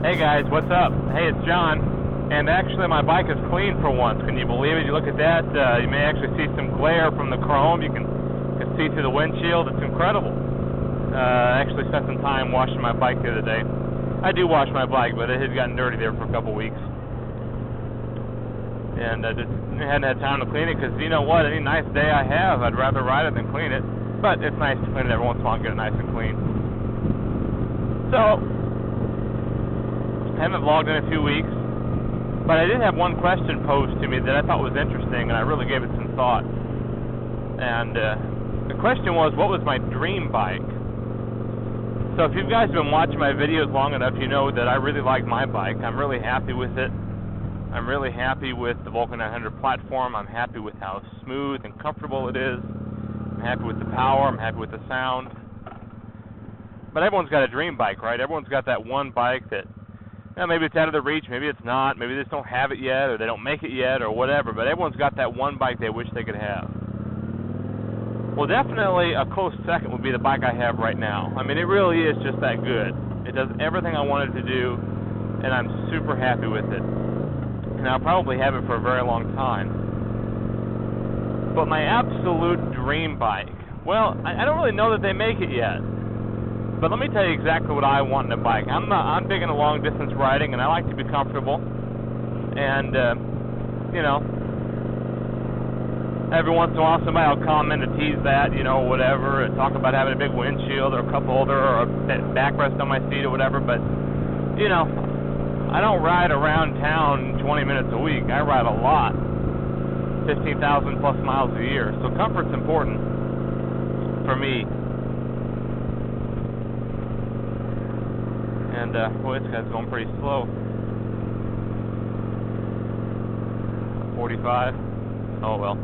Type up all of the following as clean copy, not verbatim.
Hey guys, what's up? Hey, it's John. And actually my bike is clean for once. Can you believe it? You look at that, you may actually see some glare from the chrome. You can see through the windshield. It's incredible. I actually spent some time washing my bike the other day. I do wash my bike, but it had gotten dirty there for a couple weeks. And I just hadn't had time to clean it because, you know what, any nice day I have, I'd rather ride it than clean it. But it's nice to clean it every once in a while and get it nice and clean. So, I haven't vlogged in a few weeks, but I did have one question posed to me that I thought was interesting, and I really gave it some thought. And the question was, what was my dream bike? So if you guys have been watching my videos long enough, you know that I really like my bike. I'm really happy with it. I'm really happy with the Vulcan 900 platform. I'm happy with how smooth and comfortable it is. I'm happy with the power. I'm happy with the sound. But everyone's got a dream bike, right? Everyone's got that one bike that, maybe it's out of their reach, maybe it's not, maybe they just don't have it yet, or they don't make it yet, or whatever, but everyone's got that one bike they wish they could have. Well, definitely a close second would be the bike I have right now. I mean, it really is just that good. It does everything I wanted to do, and I'm super happy with it. And I'll probably have it for a very long time. But my absolute dream bike, well, I don't really know that they make it yet. But let me tell you exactly what I want in a bike. I'm big into long distance riding, and I like to be comfortable. And every once in a while somebody will comment and tease that, whatever, and talk about having a big windshield or a cup holder or a backrest on my seat or whatever. But I don't ride around town 20 minutes a week. I ride a lot, 15,000 plus miles a year. So comfort's important for me. And, boy, this guy's going pretty slow. 45. Oh, well.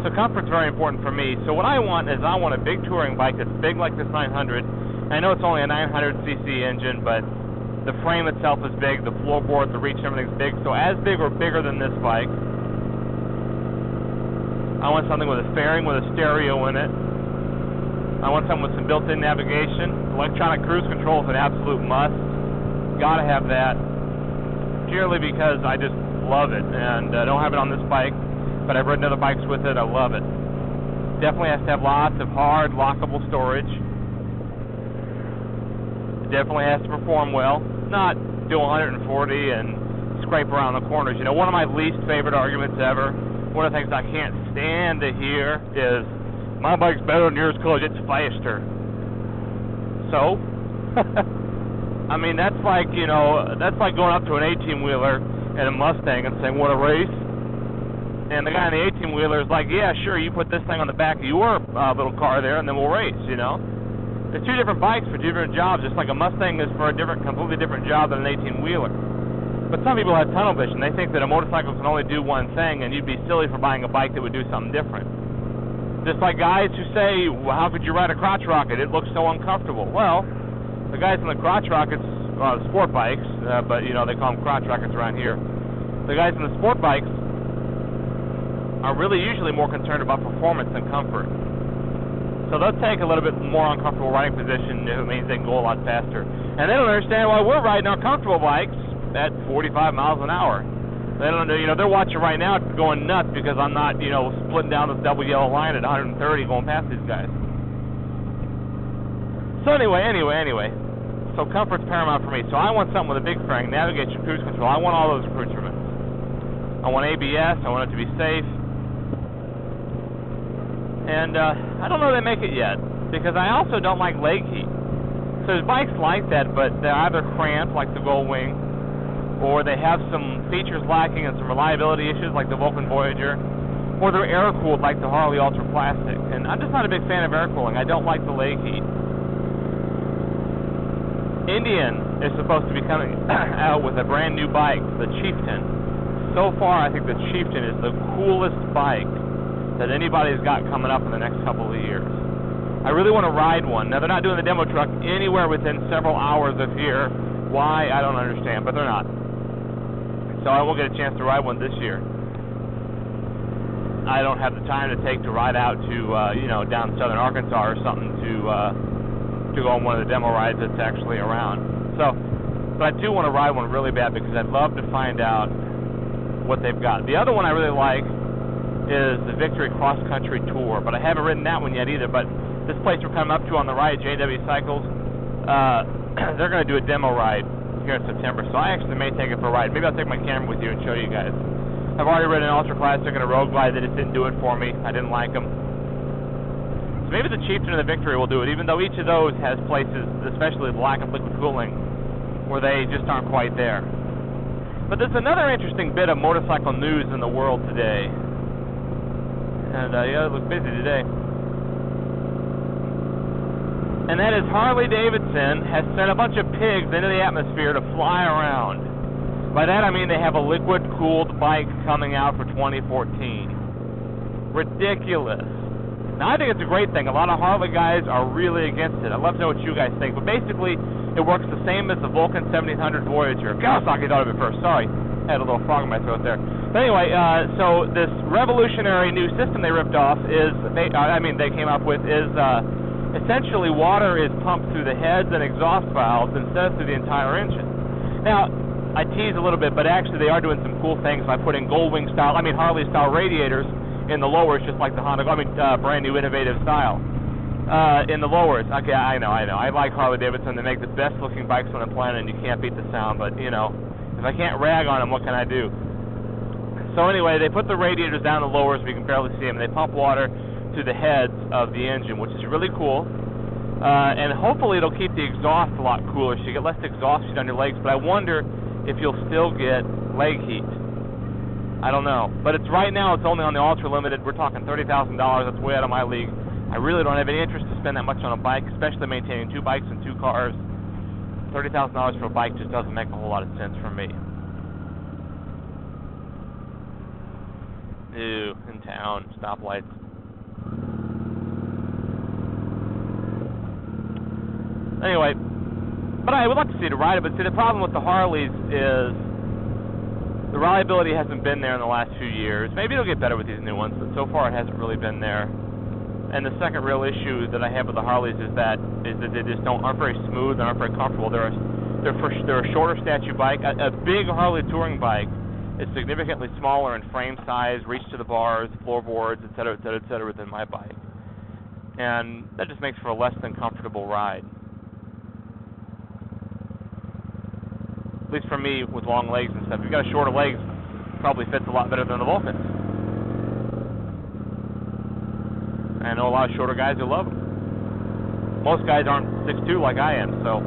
So comfort's very important for me. So what I want is I want a big touring bike that's big like this 900. I know it's only a 900cc engine, but the frame itself is big, the floorboard, the reach, everything's big. So as big or bigger than this bike. I want something with a fairing with a stereo in it. I want something with some built-in navigation. Electronic cruise control is an absolute must. Gotta have that. Purely because I just love it. And I don't have it on this bike, but I've ridden other bikes with it. I love it. Definitely has to have lots of hard, lockable storage. It definitely has to perform well. Not do 140 and scrape around the corners. One of my least favorite arguments ever, one of the things I can't stand to hear is, my bike's better than yours because it's faster. So, I mean, that's like going up to an 18-wheeler and a Mustang and saying, what a race. And the guy in the 18-wheeler is like, yeah, sure, you put this thing on the back of your little car there and then we'll race, There's two different bikes for two different jobs, just like a Mustang is for a completely different job than an 18-wheeler. But some people have tunnel vision. They think that a motorcycle can only do one thing, and you'd be silly for buying a bike that would do something different. Just like guys who say, well, how could you ride a crotch rocket? It looks so uncomfortable. Well, the guys in the crotch rockets, sport bikes, but they call them crotch rockets around here. The guys in the sport bikes are really usually more concerned about performance than comfort. So they'll take a little bit more uncomfortable riding position if it means they can go a lot faster. And they don't understand why we're riding our comfortable bikes at 45 miles an hour. They don't, they're watching right now going nuts because I'm not, splitting down this double yellow line at 130 going past these guys. So anyway. So comfort's paramount for me. So I want something with a big fairing, navigation, cruise control. I want all those accoutrements. I want ABS. I want it to be safe. And I don't know if they make it yet because I also don't like leg heat. So there's bikes like that, but they're either cramped like the Gold Wing, or they have some features lacking and some reliability issues like the Vulcan Voyager, or they're air-cooled like the Harley Ultra Plastic. And I'm just not a big fan of air cooling. I don't like the leg heat. Indian is supposed to be coming out with a brand new bike, the Chieftain. So far, I think the Chieftain is the coolest bike that anybody's got coming up in the next couple of years. I really want to ride one. Now, they're not doing the demo truck anywhere within several hours of here. Why? I don't understand, but they're not. So I won't get a chance to ride one this year. I don't have the time to take to ride out to, down southern Arkansas or something to to go on one of the demo rides that's actually around. So, but I do want to ride one really bad because I'd love to find out what they've got. The other one I really like is the Victory Cross Country Tour, but I haven't ridden that one yet either. But this place we're coming up to on the right, JW Cycles, they're going to do a demo ride here in September, so I actually may take it for a ride. Maybe I'll take my camera with you and show you guys. I've already ridden an Ultra Classic and a Road Glide. They just didn't do it for me. I didn't like them. So maybe the Chieftain and the Victory will do it, even though each of those has places, especially the lack of liquid cooling, where they just aren't quite there. But there's another interesting bit of motorcycle news in the world today. And yeah, it looks busy today. And that is Harley-Davidson has sent a bunch of pigs into the atmosphere to fly around. By that I mean they have a liquid-cooled bike coming out for 2014. Ridiculous. Now I think it's a great thing. A lot of Harley guys are really against it. I'd love to know what you guys think. But basically, it works the same as the Vulcan 1700 Voyager. Kawasaki thought of it first. Sorry. Had a little frog in my throat there. But anyway, so this revolutionary new system they ripped off is, they came up with is essentially water is pumped through the heads and exhaust valves instead of through the entire engine. Now, I tease a little bit, but actually they are doing some cool things by putting Harley style radiators in the lowers, just like the brand new innovative style in the lowers. Okay, I know. I like Harley-Davidson. They make the best looking bikes on the planet, and you can't beat the sound. But you know, if I can't rag on them, what can I do? So anyway, they put the radiators down the lowers so you can barely see them. They pump water to the heads of the engine, which is really cool. And hopefully it'll keep the exhaust a lot cooler so you get less exhaust heat on your legs. But I wonder if you'll still get leg heat. I don't know. But right now it's only on the Ultra Limited. We're talking $30,000. That's way out of my league. I really don't have any interest to spend that much on a bike, especially maintaining 2 bikes and 2 cars. $30,000 for a bike just doesn't make a whole lot of sense for me. Ew, in town, stoplights. Anyway, but I would like to see it ride it, but see the problem with the Harleys is the reliability hasn't been there in the last few years. Maybe it'll get better with these new ones, but so far it hasn't really been there. And the second real issue that I have with the Harleys is that they just aren't very smooth and aren't very comfortable. They're a shorter statue bike. A big Harley touring bike is significantly smaller in frame size, reach to the bars, floorboards, etc., than my bike. And that just makes for a less than comfortable ride. At least for me, with long legs and stuff. If you've got shorter legs, it probably fits a lot better than the Vulcans. I know a lot of shorter guys who love them. Most guys aren't 6'2" like I am, so.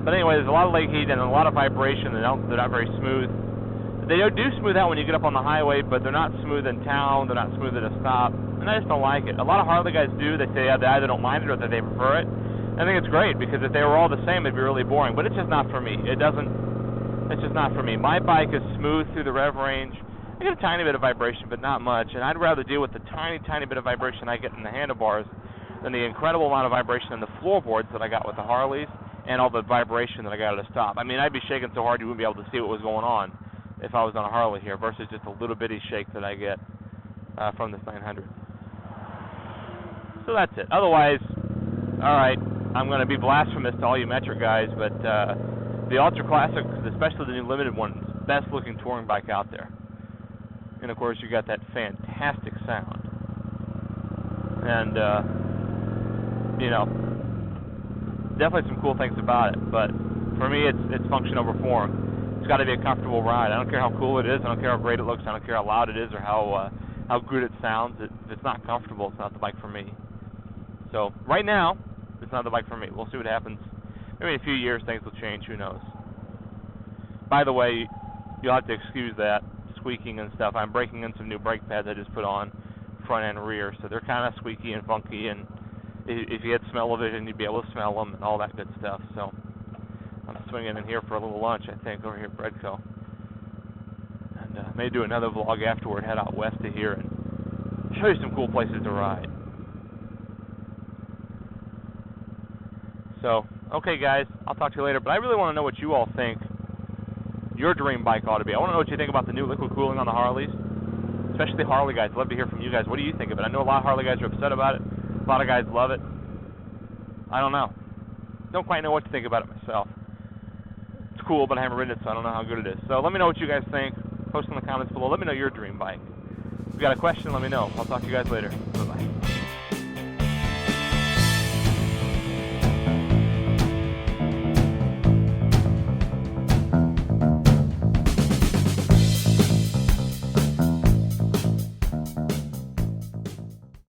But anyway, there's a lot of leg heat and a lot of vibration. They're not very smooth. They do smooth out when you get up on the highway, but they're not smooth in town. They're not smooth at a stop, and I just don't like it. A lot of Harley guys do. They say they either don't mind it or that they prefer it. I think it's great because if they were all the same, it'd be really boring. But it's just not for me. It's just not for me. My bike is smooth through the rev range. I get a tiny bit of vibration, but not much. And I'd rather deal with the tiny bit of vibration I get in the handlebars than the incredible amount of vibration in the floorboards that I got with the Harleys and all the vibration that I got at a stop. I mean, I'd be shaking so hard you wouldn't be able to see what was going on if I was on a Harley here versus just a little bitty shake that I get from this 900. So that's it. Otherwise, all right, I'm going to be blasphemous to all you metric guys, but the Ultra Classic, especially the new limited one, is the best looking touring bike out there. And of course, you got that fantastic sound. And, you know, definitely some cool things about it. But for me, it's function over form. It's got to be a comfortable ride. I don't care how cool it is. I don't care how great it looks. I don't care how loud it is or how good it sounds. If it's not comfortable, it's not the bike for me. So right now, it's not the bike for me. We'll see what happens. Maybe in a few years, things will change. Who knows? By the way, you'll have to excuse that squeaking and stuff. I'm breaking in some new brake pads I just put on, front and rear, so they're kind of squeaky and funky, and if you had smell-o-vision, you'd be able to smell them and all that good stuff. So I'm swinging in here for a little lunch, I think, over here at Breadco. And maybe do another vlog afterward, head out west of here and show you some cool places to ride. So, okay guys, I'll talk to you later, but I really want to know what you all think your dream bike ought to be. I want to know what you think about the new liquid cooling on the Harleys, especially Harley guys. I'd love to hear from you guys. What do you think of it? I know a lot of Harley guys are upset about it. A lot of guys love it. I don't know. Don't quite know what to think about it myself. It's cool, but I haven't ridden it, so I don't know how good it is. So let me know what you guys think. Post in the comments below. Let me know your dream bike. If you got a question, let me know. I'll talk to you guys later. Bye-bye.